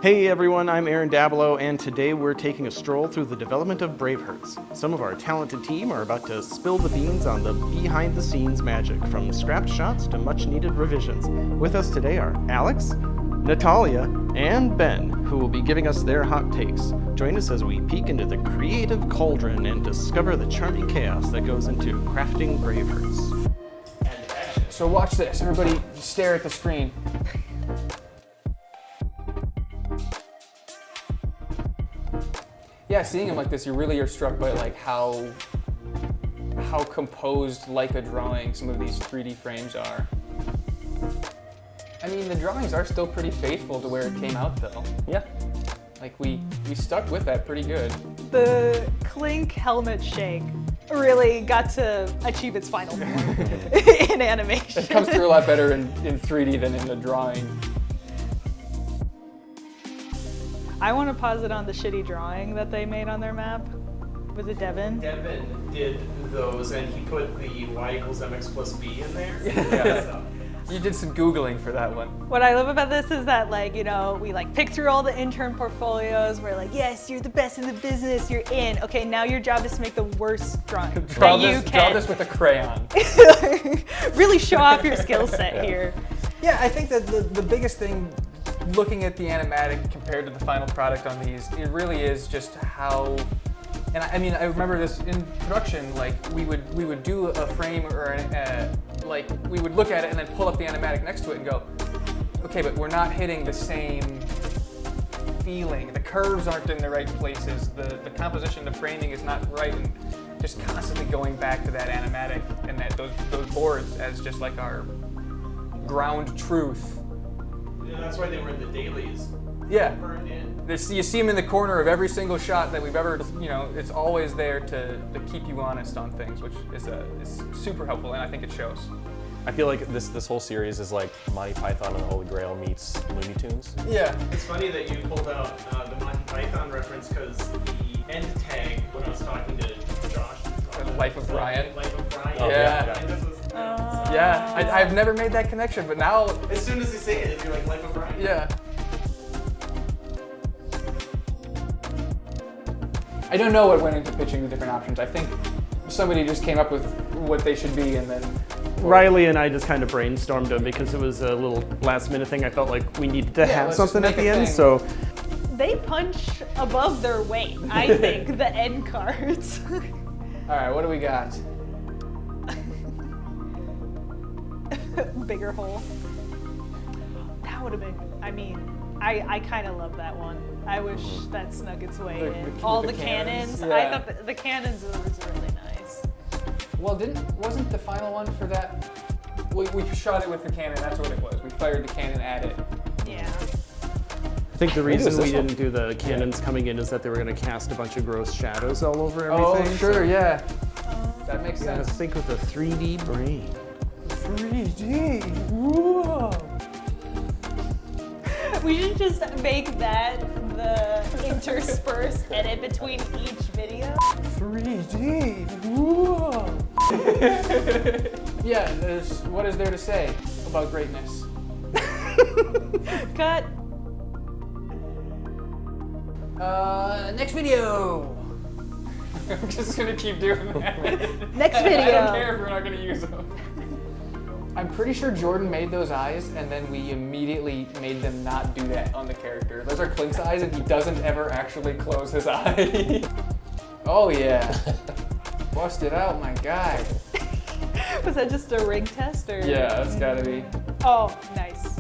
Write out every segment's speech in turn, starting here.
Hey everyone, I'm Aaron Dabelow, and today we're taking a stroll through the development of BraveHurts. Some of our talented team are about to spill the beans on the behind-the-scenes magic, from scrapped shots to much-needed revisions. With us today are Alex, Natalia, and Ben, who will be giving us their hot takes. Join us as we peek into the creative cauldron and discover the charming chaos that goes into crafting BraveHurts. So watch this, everybody stare at the screen. Yeah, seeing him like this, you really are struck by like how composed like a drawing some of these 3D frames are. I mean, the drawings are still pretty faithful to where it came out though. Yeah. Like we stuck with that pretty good. The Clink helmet shake really got to achieve its final form in animation. It comes through a lot better in 3D than in the drawing. I want to posit on the shitty drawing that they made on their map. Was it Devin? Devin did those, and he put the y = mx + b in there. Yeah. So. You did some Googling for that one. What I love about this is that, like, you know, we like pick through all the intern portfolios. We're like, yes, you're the best in the business. You're in. Okay, now your job is to make the worst drawing Draw that you can. Draw this with a crayon. Really show off your skill set here. Yeah, I think that the biggest thing, looking at the animatic compared to the final product on these, it really is just how. And I mean, I remember this in production. Like we would do a frame or like we would look at it and then pull up the animatic next to it and go, okay, but we're not hitting the same feeling. The curves aren't in the right places. The composition, the framing is not right, and just constantly going back to that animatic and that those boards as just like our ground truth. Yeah, that's why they were in the dailies. Yeah. Burned in. You see them in the corner of every single shot that we've ever, you know, it's always there to keep you honest on things, which is super helpful, and I think it shows. I feel like this whole series is like Monty Python and the Holy Grail meets Looney Tunes. Yeah. It's funny that you pulled out the Monty Python reference, because the end tag, when I was talking to Josh, Life of Brian. Life of Brian. Oh, yeah. And this was, Yeah, I've never made that connection, but now. as soon as you say it, you're like, Life of Brian. Yeah. I don't know what went into pitching the different options. I think somebody just came up with what they should be, and then Riley and I just kind of brainstormed them because it was a little last minute thing. I felt like we needed to have let's something just at make the a end, thing. so. They punch above their weight, I think, the end cards. All right, what do we got? Bigger hole. That would have been, I mean, I kind of love that one. I wish that snuck its way in. All the cannons. Yeah. I thought the cannons was really nice. Well, wasn't the final one for that? We shot it with the cannon. That's what it was. We fired the cannon at it. Yeah. I think the Maybe it was reason we this one. didn't do the cannons coming in is that they were going to cast a bunch of gross shadows all over everything. Oh, sure, so yeah. That makes you gotta sense. think with a 3D brain. 3D. Whoa. We should just make that the interspersed edit between each video. 3D. Whoa. Yeah, what is there to say about greatness? Cut. Next video. I'm just gonna keep doing that. Next video. I don't care if we're not gonna use them. I'm pretty sure Jordan made those eyes, and then we immediately made them not do that on the character. Those are Clink's eyes, and he doesn't ever actually close his eye. Oh yeah. Bust it out, my guy. Was that just a rig test or? Yeah, that's gotta be. Oh, nice.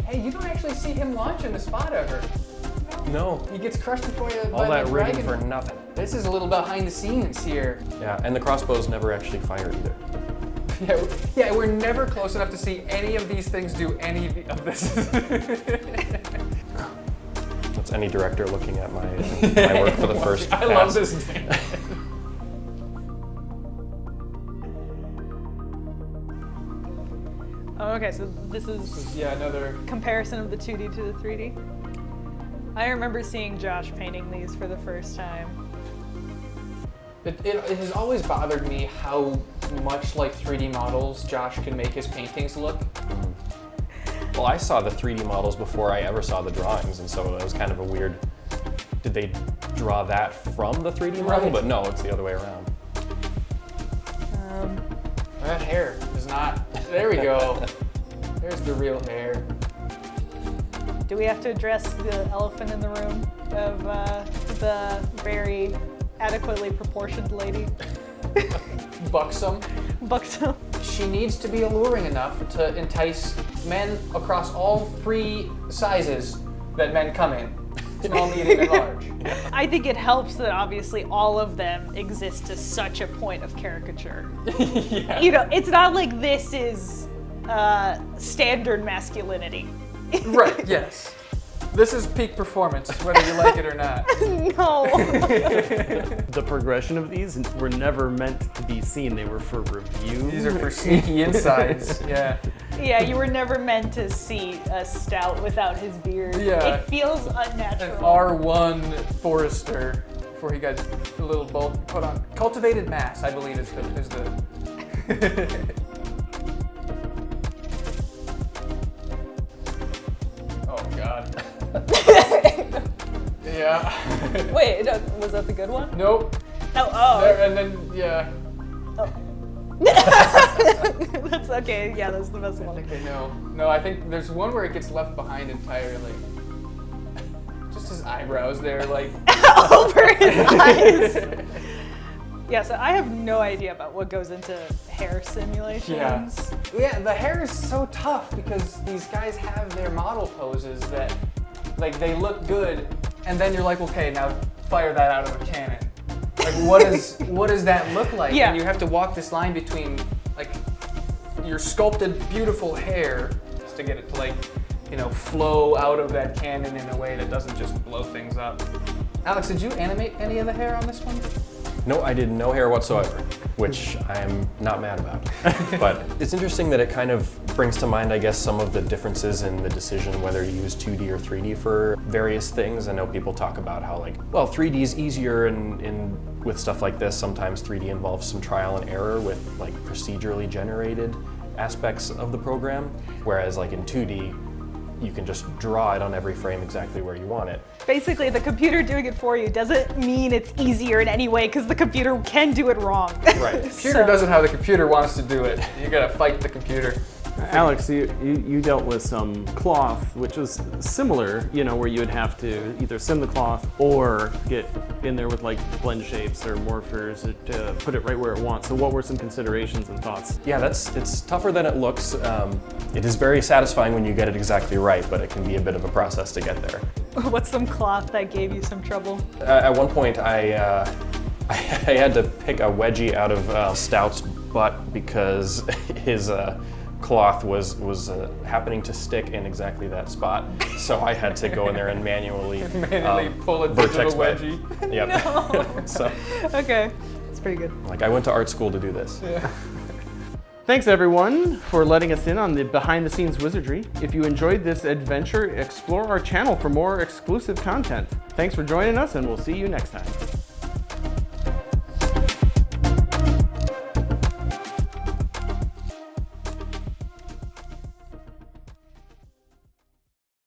Hey, you don't actually see him launch in the spot ever. No. He gets crushed before you. All that rigging for nothing. This is a little behind the scenes here. Yeah, and the crossbows never actually fire either. Yeah, we're never close enough to see any of these things do any of this. That's any director looking at my work for the first I pass. love this. Oh, okay, so this is Yeah, another. comparison of the 2D to the 3D. I remember seeing Josh painting these for the first time. It has always bothered me how much like 3D models Josh can make his paintings look. Well, I saw the 3D models before I ever saw the drawings, and so it was kind of a weird, did they draw that from the 3D model? Right. But no, it's the other way around. That hair is not, there we go. There's the real hair. Do we have to address the elephant in the room of the very adequately proportioned lady? Buxom. Buxom. She needs to be alluring enough to entice men across all 3 sizes that men come in. Small, medium, and large. I think it helps that obviously all of them exist to such a point of caricature. Yeah. You know, it's not like this is standard masculinity. Right, yes. This is peak performance, whether you like it or not. No. The progression of these were never meant to be seen. They were for review. These are for sneaky insides, yeah. Yeah, you were never meant to see a stout without his beard. Yeah. It feels An unnatural. R1 Forester, before he got a little bolt put on. Cultivated mass, I believe, is the Oh, God. Yeah. Wait, no, was that the good one? Nope. Oh, There, and then, yeah. that's okay. Yeah, that's the best one. Okay, no. No, I think there's one where it gets left behind entirely. Just his eyebrows there, like. Over his eyes. Yeah, so I have no idea about what goes into hair simulations. Yeah, the hair is so tough because these guys have their model poses that, like, they look good, and then you're like, okay, now fire that out of a cannon. Like, what does that look like? Yeah. And you have to walk this line between, like, your sculpted, beautiful hair, just to get it to, like, you know, flow out of that cannon in a way that doesn't just blow things up. Alex, did you animate any of the hair on this one? No, I did no hair whatsoever, which I'm not mad about. But it's interesting that it kind of brings to mind, I guess, some of the differences in the decision whether to use 2D or 3D for various things. I know people talk about how, like, well, 3D is easier and with stuff like this, sometimes 3D involves some trial and error with, like, procedurally generated aspects of the program, whereas, like, in 2D, you can just draw it on every frame exactly where you want it. Basically, the computer doing it for you doesn't mean it's easier in any way because the computer can do it wrong. Right. The computer does it how the computer wants to do it. You gotta fight the computer. Alex, you dealt with some cloth, which was similar, you know, where you would have to either sim the cloth or get in there with, like, blend shapes or morphers to put it right where it wants. So what were some considerations and thoughts? Yeah, it's tougher than it looks. It is very satisfying when you get it exactly right, but it can be a bit of a process to get there. What's some cloth that gave you some trouble? At one point, I had to pick a wedgie out of Stout's butt because his cloth was happening to stick in exactly that spot. So I had to go in there and manually pull a digital vertex web. wedgie. Yep. No. So, Okay, it's pretty good. like, I went to art school to do this. Yeah. Thanks everyone for letting us in on the behind the scenes wizardry. If you enjoyed this adventure, explore our channel for more exclusive content. Thanks for joining us and we'll see you next time.